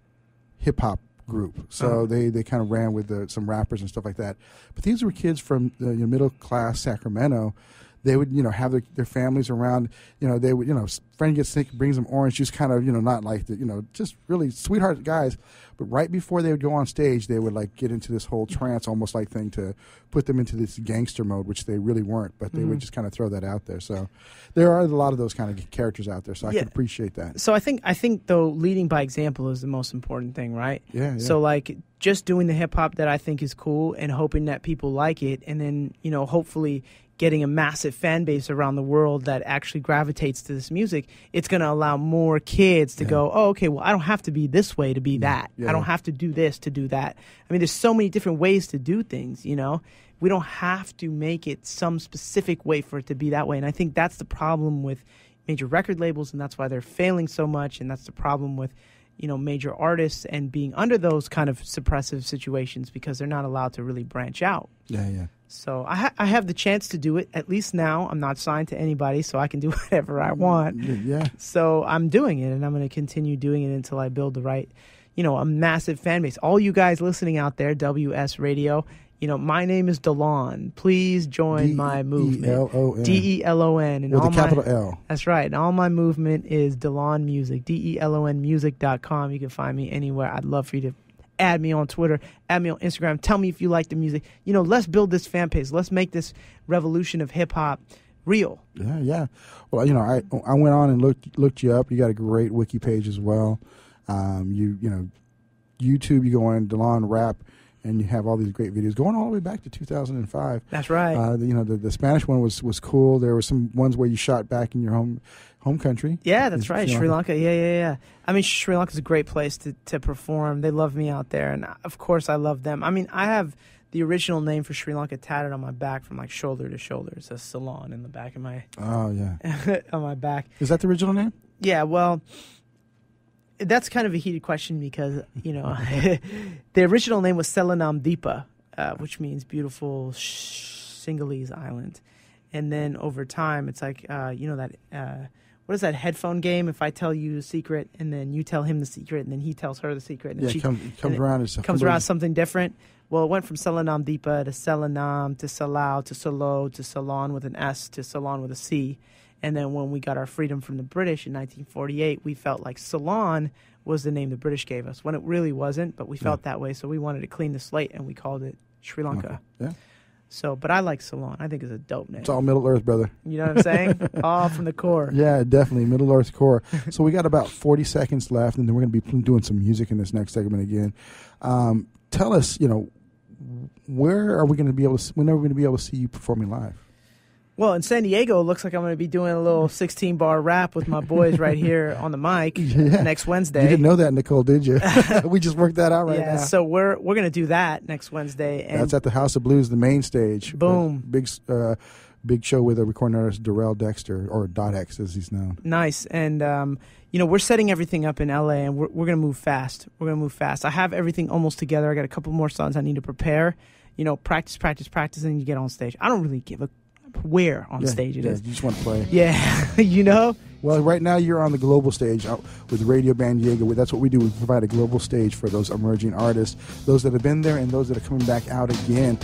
C: hip hop group. So they kind of ran with some rappers and stuff like that. But these were kids from middle class Sacramento. They would, have their families around. They would, friend gets sick, brings them orange juice, kind of, not like the, just really sweetheart guys. But right before they would go on stage, they would like get into this whole trance almost like thing to put them into this gangster mode, which they really weren't. But they would just kind of throw that out there. So there are a lot of those kind of characters out there. So I can appreciate that.
D: So I think though, leading by example is the most important thing, right?
C: Yeah.
D: So like just doing the hip hop that I think is cool and hoping that people like it, and then hopefully getting a massive fan base around the world that actually gravitates to this music, it's going to allow more kids to go, oh, okay, well, I don't have to be this way to be that. I don't have to do this to do that. I mean, there's so many different ways to do things, We don't have to make it some specific way for it to be that way. And I think that's the problem with major record labels, and that's why they're failing so much, and that's the problem with major artists and being under those kind of suppressive situations because they're not allowed to really branch out.
C: Yeah.
D: So I have the chance to do it, at least now. I'm not signed to anybody, so I can do whatever I want.
C: Yeah.
D: So I'm doing it, and I'm going to continue doing it until I build the right, a massive fan base. All you guys listening out there, WS Radio, my name is DeLon. Please join my movement.
C: DELON.
D: DELON.
C: With a capital L.
D: That's right. And all my movement is DeLon Music. DELONmusic.com. You can find me anywhere. I'd love for you to add me on Twitter, add me on Instagram. Tell me if you like the music. Let's build this fan base. Let's make this revolution of hip hop real.
C: Yeah. Well, I went on and looked you up. You got a great wiki page as well. You YouTube, you go on DeLon Rap, and you have all these great videos going all the way back to 2005.
D: That's right.
C: The Spanish one was cool. There were some ones where you shot back in your home country.
D: Yeah, that's right. Sri Lanka. Yeah. I mean, Sri Lanka's a great place to perform. They love me out there, and of course I love them. I mean, I have the original name for Sri Lanka tatted on my back from like shoulder to shoulder. It says Ceylon in the back of my on my back.
C: Is that the original name?
D: Yeah, well, that's kind of a heated question because, the original name was Selanam Deepa, which means beautiful Sinhalese island. And then over time, it's like, what is that headphone game? If I tell you a secret and then you tell him the secret and then he tells her the secret. And
C: it comes around
D: as something different. Well, it went from Selanam Deepa to Selanam to Salau to Salo to Ceylon with an S to Ceylon with a C. And then when we got our freedom from the British in 1948, we felt like Ceylon was the name the British gave us, when it really wasn't, but we felt that way, so we wanted to clean the slate, and we called it Sri Lanka.
C: Okay. Yeah.
D: So, but I like Ceylon. I think it's a dope name.
C: It's all Middle Earth, brother.
D: You know what I'm saying? All from the core.
C: Yeah, definitely. Middle Earth core. So we got about 40 seconds left, and then we're going to be doing some music in this next segment again. Tell us, where are we going to be able to, when are we going to be able to see you performing live?
D: Well, in San Diego, it looks like I'm going to be doing a little 16-bar rap with my boys right here on the mic next Wednesday.
C: You didn't know that, Nicole, did you? We just worked that out now.
D: Yeah, so we're going to do that next Wednesday. And
C: that's at the House of Blues, the main stage.
D: Boom.
C: Big show with a recording artist, Darrell Dexter, or Dot X as he's known.
D: Nice. And, we're setting everything up in L.A., and we're going to move fast. I have everything almost together. I got a couple more songs I need to prepare. Practice, and you get on stage. I don't really give a where on stage it is.
C: You just want to play.
D: Yeah,
C: Well, right now you're on the global stage with Radio Band Diego. That's what we do. We provide a global stage for those emerging artists, those that have been there and those that are coming back out again.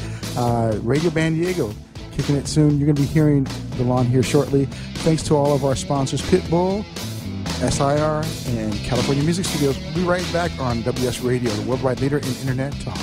C: Radio Band Diego, kicking it soon. You're going to be hearing DeLon here shortly. Thanks to all of our sponsors, Pitbull, SIR, and California Music Studios. We'll be right back on WS Radio, the worldwide leader in Internet talk.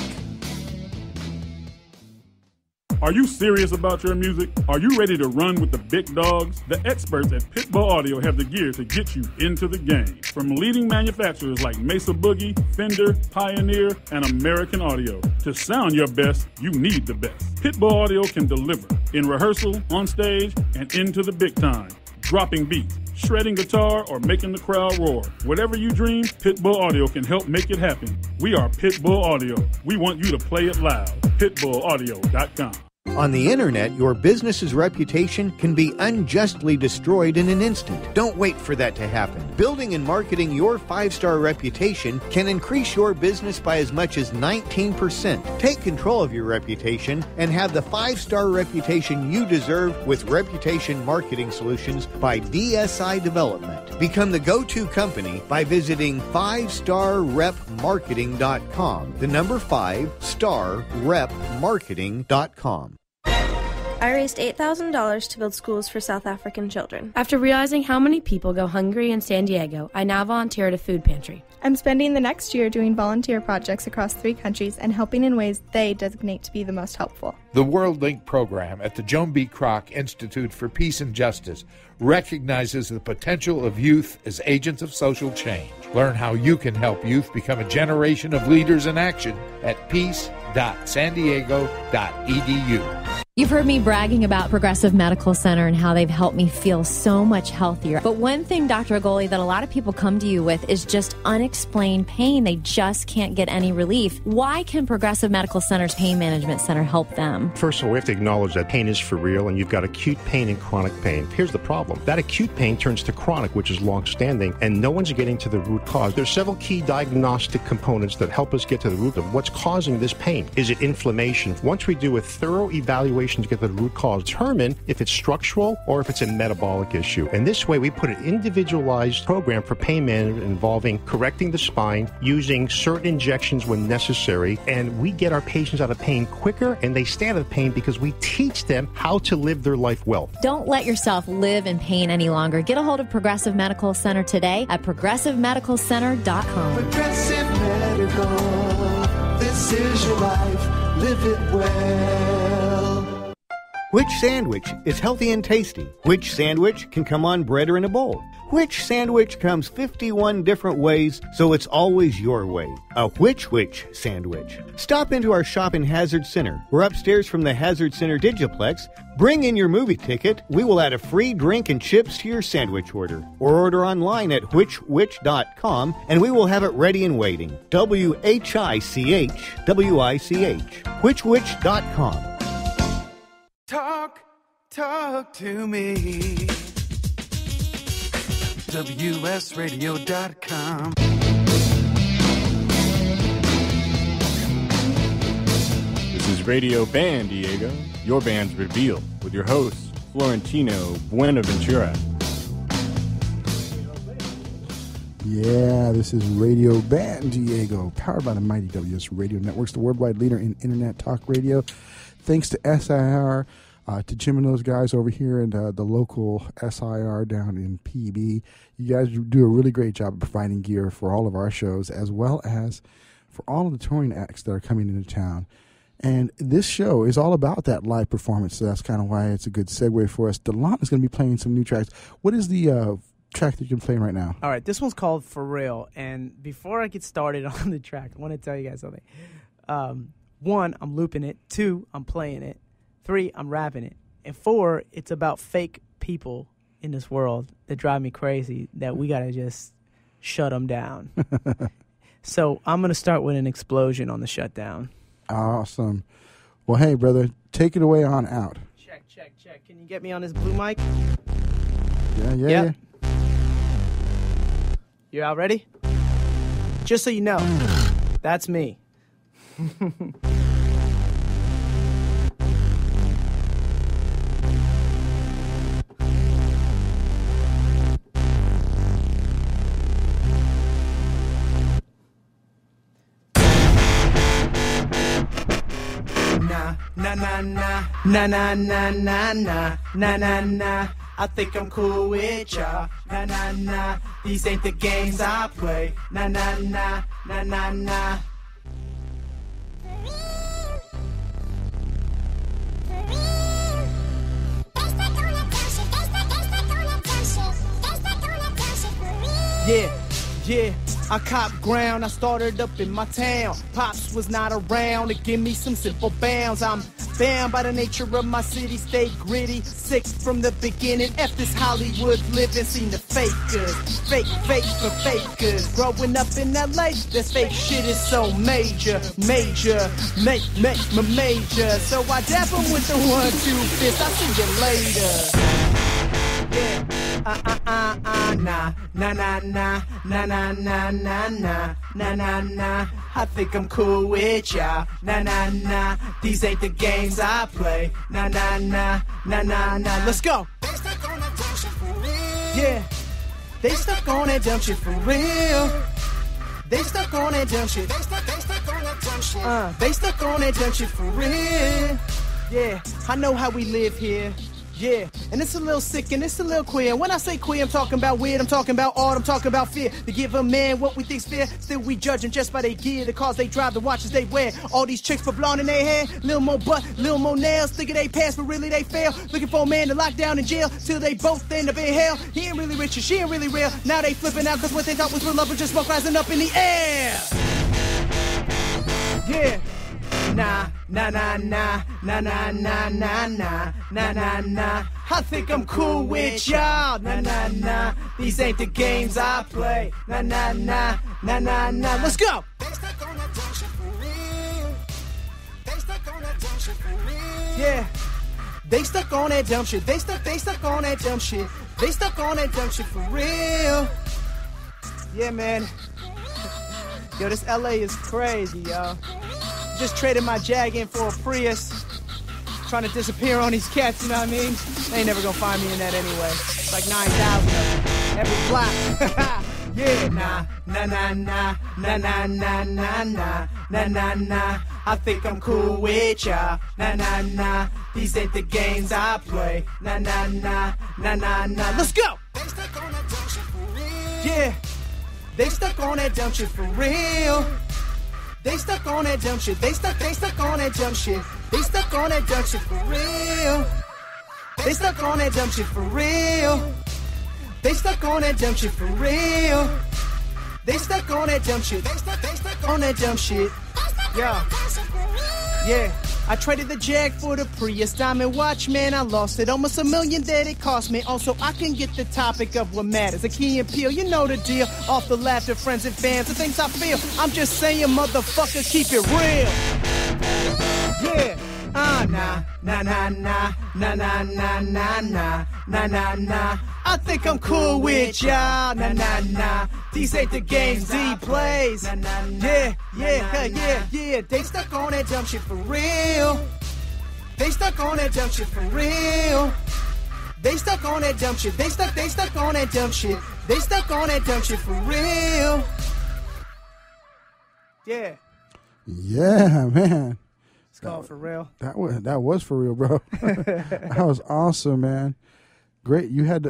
F: Are you serious about your music? Are you ready to run with the big dogs? The experts at Pitbull Audio have the gear to get you into the game. From leading manufacturers like Mesa Boogie, Fender, Pioneer, and American Audio. To sound your best, you need the best. Pitbull Audio can deliver in rehearsal, on stage, and into the big time. Dropping beats, shredding guitar, or making the crowd roar. Whatever you dream, Pitbull Audio can help make it happen. We are Pitbull Audio. We want you to play it loud. PitbullAudio.com.
L: On the internet, your business's reputation can be unjustly destroyed in an instant. Don't wait for that to happen. Building and marketing your 5-star reputation can increase your business by as much as 19%. Take control of your reputation and have the 5-star reputation you deserve with Reputation Marketing Solutions by DSI Development. Become the go-to company by visiting 5starrepmarketing.com. The number 5starrepmarketing.com.
N: I raised $8,000 to build schools for South African children. After realizing how many people go hungry in San Diego, I now volunteer at a food pantry.
O: I'm spending the next year doing volunteer projects across 3 countries and helping in ways they designate to be the most helpful.
P: The World Link program at the Joan B. Kroc Institute for Peace and Justice recognizes the potential of youth as agents of social change. Learn how you can help youth become a generation of leaders in action at peace.sandiego.edu.
H: You've heard me bragging about Progressive Medical Center and how they've helped me feel so much healthier. But one thing, Dr. Agoli, that a lot of people come to you with is just unexplained pain. They just can't get any relief. Why can Progressive Medical Center's Pain Management Center help them?
I: First of all, we have to acknowledge that pain is for real, and you've got acute pain and chronic pain. Here's the problem. That acute pain turns to chronic, which is long-standing, and no one's getting to the root cause. There's several key diagnostic components that help us get to the root of what's causing this pain. Is it inflammation? Once we do a thorough evaluation to get to the root cause, determine if it's structural or if it's a metabolic issue. And this way, we put an individualized program for pain management involving correcting the spine, using certain injections when necessary, and we get our patients out of pain quicker, and they stay out of pain because we teach them how to live their life well.
H: Don't let yourself live in pain any longer. Get a hold of Progressive Medical Center today at progressivemedicalcenter.com.
A: Progressive Medical, this is your life, live it well.
L: Which sandwich is healthy and tasty? Which sandwich can come on bread or in a bowl? Which sandwich comes 51 different ways, so it's always your way. A which sandwich. Stop into our shop in Hazard Center. We're upstairs from the Hazard Center Digiplex. Bring in your movie ticket. We will add a free drink and chips to your sandwich order. Or order online at whichwich.com and we will have it ready and waiting. WHICH. Whichwich.com.
A: Talk to me. WSRadio.com.
B: This is Radio Band Diego, your band's reveal, with your host, Florentino Buenaventura.
C: Yeah, this is Radio Band Diego, powered by the mighty WS Radio Networks, the worldwide leader in Internet Talk Radio. Thanks to SIR, to Jim and those guys over here and the local SIR down in PB. You guys do a really great job of providing gear for all of our shows, as well as for all of the touring acts that are coming into town. And this show is all about that live performance, so that's kind of why it's a good segue for us. DeLon is going to be playing some new tracks. What is the track that you're playing right now?
D: All right, this one's called For Real. And before I get started on the track, I want to tell you guys something. 1, I'm looping it. 2, I'm playing it. 3, I'm rapping it. And 4, it's about fake people in this world that drive me crazy that we got to just shut them down. So I'm going to start with an explosion on the shutdown.
C: Awesome. Well, hey, brother, take it away on out.
D: Check. Can you get me on this blue mic?
C: Yeah.
D: You all ready? Just so you know, that's me. Nah. I think I'm cool with y'all. Nah. These ain't the games I play. Nah. Yeah, I cop ground, I started up in my town. Pops was not around to give me some simple bounds. I'm bound by the nature of my city, stay gritty. Sick from the beginning, F this Hollywood living. Seen the fakers, fake for fakers. Growing up in LA, this fake shit is so major. Make major. So I dap him with the 1-2 fist, I'll see you later. Yeah. Nah. I think I'm cool with y'all. Nah. These ain't the games I play. Nah. Let's go. Yeah. They stuck on that dumb shit for real. They stuck on that dumb shit. They stuck on that dumb shit for real. Yeah, I know how we live here. Yeah, and it's a little sick and it's a little queer. When I say queer, I'm talking about weird, I'm talking about art, I'm talking about fear. To give a man what we think's fair, still we judge him just by their gear, the cars they drive, the watches they wear. All these chicks put blonde in their hair, little more butt, little more nails, thinking they pass, but really they fail. Looking for a man to lock down in jail, till they both end up in hell. He ain't really rich and she ain't really real. Now they flipping out, cause what they thought was real love was just smoke rising up in the air. Yeah. Nah. I think I'm cool with y'all. Nah. These ain't the games I play. Nah. Let's go. Yeah. They stuck on that dumb shit. They stuck on that dumb shit. They stuck on that dumb shit for real. Yeah, man. Yo, this LA is crazy, yo. Just traded my Jag in for a Prius. Trying to disappear on these cats, you know what I mean? They ain't never gonna find me in that anyway. It's like 9,000 of them. Every block. Yeah, nah. I think I'm cool with y'all. Nah. These ain't the games I play. Nah. Let's go! Yeah. They stuck on that dumb shit for real. They stuck on that dumb shit. They stuck on that dumb shit. They stuck on that dumb shit for real. They stuck on that dumb shit for real. They stuck on that dumb shit for real. They stuck on that dumb shit. They stuck on that dumb shit. Yeah. Yeah. I traded the Jag for the Prius diamond watch, man, I lost it. Almost $1 million that it cost me. Also, I can get the topic of what matters. A key and peel, you know the deal. Off the laughter, friends and fans, the things I feel. I'm just saying, motherfucker, keep it real. Yeah. Nah, nah, nah, nah, nah, nah, nah, nah, nah, nah, nah, nah. I think I'm cool with y'all. Nah, nah, nah. These ain't the games D plays. Yeah, yeah, yeah, yeah. They stuck on that dumb shit for real. They stuck on that dumb shit for real. They stuck on that dumb shit. They stuck on that dumb shit. They stuck on that dumb shit for real. Yeah.
C: Yeah, man.
D: It's called For Real.
C: That was for real, bro. That was awesome, man. Great, you had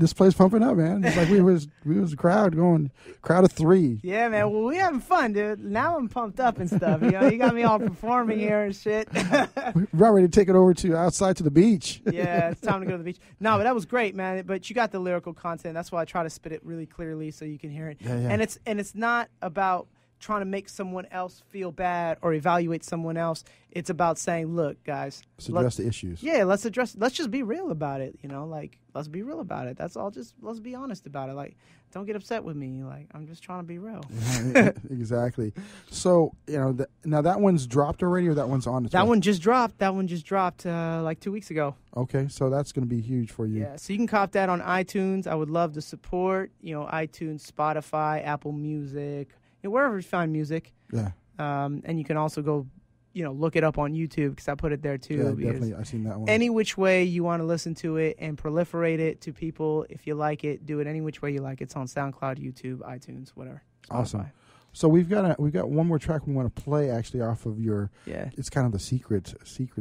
C: this place pumping up, man. It's like we was a crowd of 3.
D: Yeah, man. Well, we having fun, dude. Now I'm pumped up and stuff. You know, you got me all performing here and shit.
C: We're ready to take it over to outside to the beach.
D: Yeah, it's time to go to the beach. No, but that was great, man. But you got the lyrical content. That's why I try to spit it really clearly so you can hear it.
C: Yeah, yeah.
D: And it's not about trying to make someone else feel bad or evaluate someone else. It's about saying, look, guys,
C: let's address the issues.
D: Yeah, let's just be real about it, you know, like, let's be real about it. That's all. Just let's be honest about it. Like, don't get upset with me. Like, I'm just trying to be real.
C: Exactly. So, you know, now that one's dropped already, or that one's on its way?
D: That one just dropped. Like 2 weeks ago.
C: Okay, so that's going to be huge for you.
D: Yeah, so you can cop that on iTunes. I would love to support, you know, iTunes, Spotify, Apple Music, you know, wherever you find music.
C: Yeah.
D: And you can also go, you know, look it up on YouTube because I put it there too.
C: Yeah, definitely. I've seen that one.
D: Any which way you want to listen to it and proliferate it to people, if you like it, do it any which way you like. It's on SoundCloud, YouTube, iTunes, whatever. Spotify.
C: Awesome. So we've got one more track we want to play actually off of your.
D: Yeah.
C: It's kind of the secret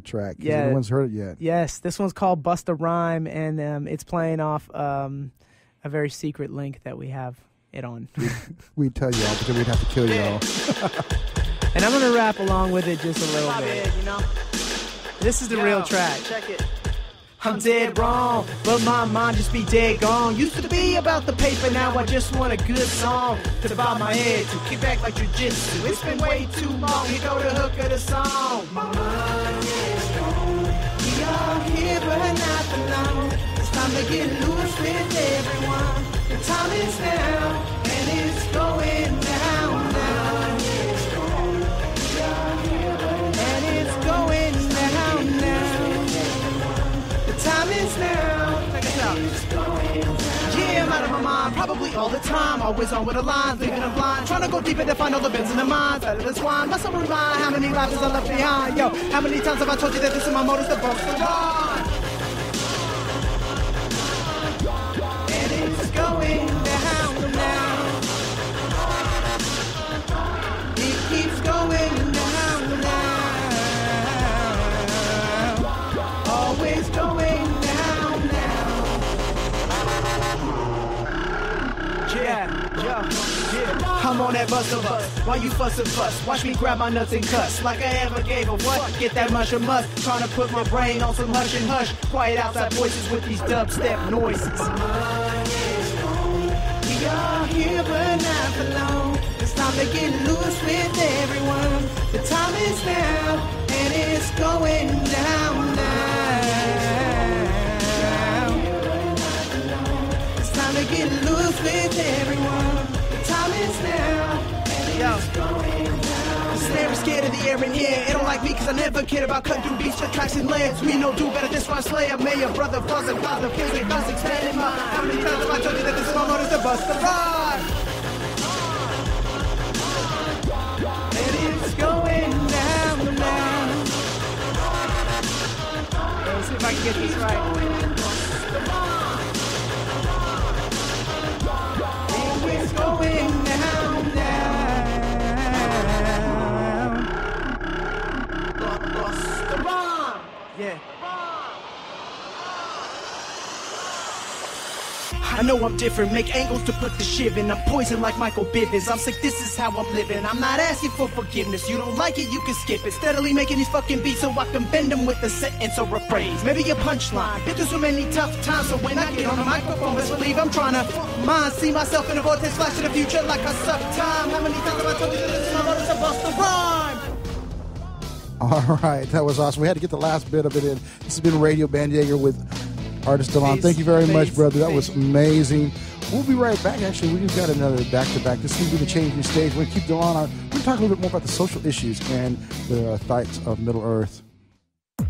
C: track.
D: Yeah.
C: No one's heard it yet.
D: Yes, this one's called Bust a Rhyme, and it's playing off a very secret link that we have it on.
C: We'd tell you all because we'd have to kill you all.
D: And I'm going to rap along with it just a little bit. You know? This is the real track. Check it. I'm dead wrong, but my mind just be dead gone. Used to be about the paper, now I just want a good song to bob my head to kick back like jiu-jitsu. It's been way too long, you know the hook of the song. My mind is gone. We are here, but not for long. It's time to get loose with everyone. The time is now, and it's going down now. Going down now. The time is now. Check it out. Yeah, I'm out of my mind, probably all the time. Always on with the lines, leaving them blind. Trying to go deeper to find all the bends in the minds. Out of this wine, must have remind how many lives I left behind. Yo, how many times have I told you that this is my motive to bust the rhyme? And it's going down now. It keeps going down now. Always going down now. Yeah. I'm on that bus of us. Why you fuss and fuss? Watch me grab my nuts and cuss like I ever gave a what? Get that mush or must. Trying to put my brain on some hush and hush. Quiet outside voices with these dubstep noises. We are here but not for long. It's time to get loose with everyone. The time is now, and it's going down now. It's time to get loose with everyone. The time is now, and it's going down. I'm never scared of the air in here. It don't like me cause I never cared about cutting through beats, tracks and layers. We know do better, this why I slay a mayor. Brother, father, father, feels like those expanding my. How many times have I told you that this is my motive to bust the rhyme? It's going down now. Let's see if I can get this right. It's going down now. Bust the rhyme. Yeah. I know I'm different, make angles to put the shiv in. I'm poison like Michael Bivins. I'm sick, this is how I'm living. I'm not asking for forgiveness. You don't like it, you can skip it. Steadily making these fucking beats so I can bend them with a sentence or a phrase. Maybe a punchline. Been through so many tough times, so when I get on the microphone, best believe I'm trying to mind. See myself in a vortex, flash in the future like a suck time. How many times have I told you that this is my mother's supposed to rhyme?
C: All right, that was awesome. We had to get the last bit of it in. This has been Radio Band Diego with artist DeLon. Thank you very much, brother. That was amazing. We'll be right back. Actually, we just got another back-to-back. This seems to be the changing stage. We're going to keep DeLon on. We're going to talk a little bit more about the social issues and the thighs of Middle-earth.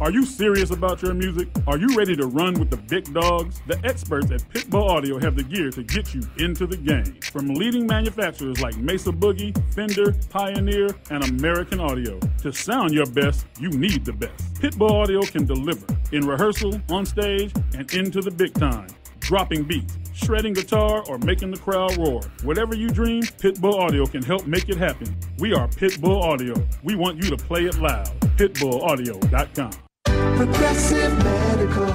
F: Are you serious about your music? Are you ready to run with the big dogs? The experts at Pitbull Audio have the gear to get you into the game. From leading manufacturers like Mesa Boogie, Fender, Pioneer, and American Audio. To sound your best, you need the best. Pitbull Audio can deliver in rehearsal, on stage, and into the big time. Dropping beats, shredding guitar, or making the crowd roar. Whatever you dream, Pitbull Audio can help make it happen. We are Pitbull Audio. We want you to play it loud. PitbullAudio.com.
A: Progressive Medical.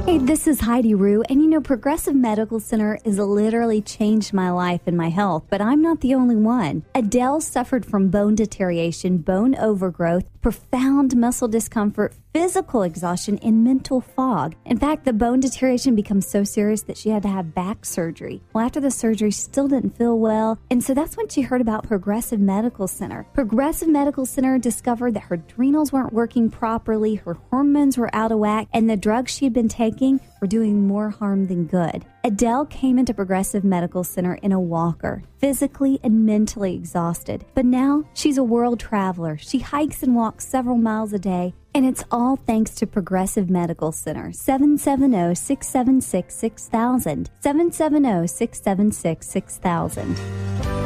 Q: Hey, this is Heidi Rue, and you know, Progressive Medical Center has literally changed my life and my health, but I'm not the only one. Adele suffered from bone deterioration, bone overgrowth, profound muscle discomfort, physical exhaustion, and mental fog. In fact, the bone deterioration becomes so serious that she had to have back surgery. Well, after the surgery, she still didn't feel well, and so that's when she heard about Progressive Medical Center. Progressive Medical Center discovered that her adrenals weren't working properly, her hormones were out of whack, and the drugs she had been taking were doing more harm than good. Adele came into Progressive Medical Center in a walker, physically and mentally exhausted. But now she's a world traveler. She hikes and walks several miles a day, and it's all thanks to Progressive Medical Center. 770-676-6000. 770-676-6000.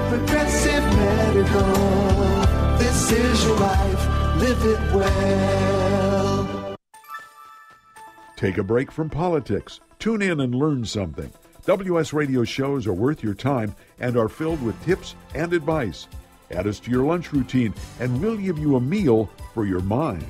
A: Progressive Medical. This is your life. Live it well.
G: Take a break from politics. Tune in and learn something. WS Radio shows are worth your time and are filled with tips and advice. Add us to your lunch routine, and we'll give you a meal for your mind.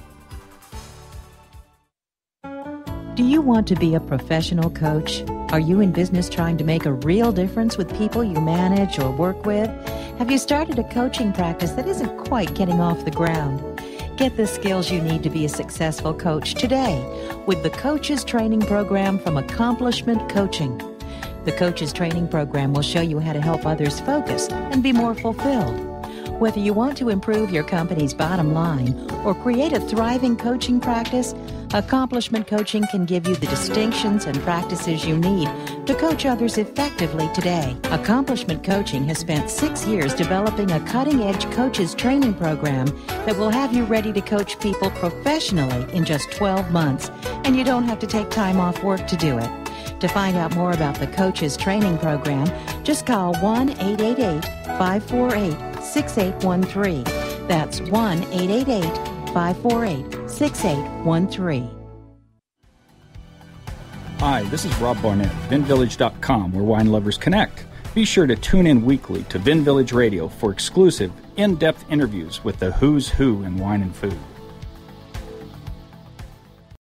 R: Do you want to be a professional coach? Are you in business trying to make a real difference with people you manage or work with? Have you started a coaching practice that isn't quite getting off the ground? Get the skills you need to be a successful coach today with the Coaches Training Program from Accomplishment Coaching. The Coaches Training Program will show you how to help others focus and be more fulfilled. Whether you want to improve your company's bottom line or create a thriving coaching practice, Accomplishment Coaching can give you the distinctions and practices you need to coach others effectively today. Accomplishment Coaching has spent 6 years developing a cutting-edge coaches training program that will have you ready to coach people professionally in just 12 months, and you don't have to take time off work to do it. To find out more about the Coaches Training Program, just call 1-888-548-6813. That's 1-888-548-6813.
K: Hi, this is Rob Barnett, VinVillage.com, where wine lovers connect. Be sure to tune in weekly to Vin Village Radio for exclusive, in-depth interviews with the who's who in wine and food.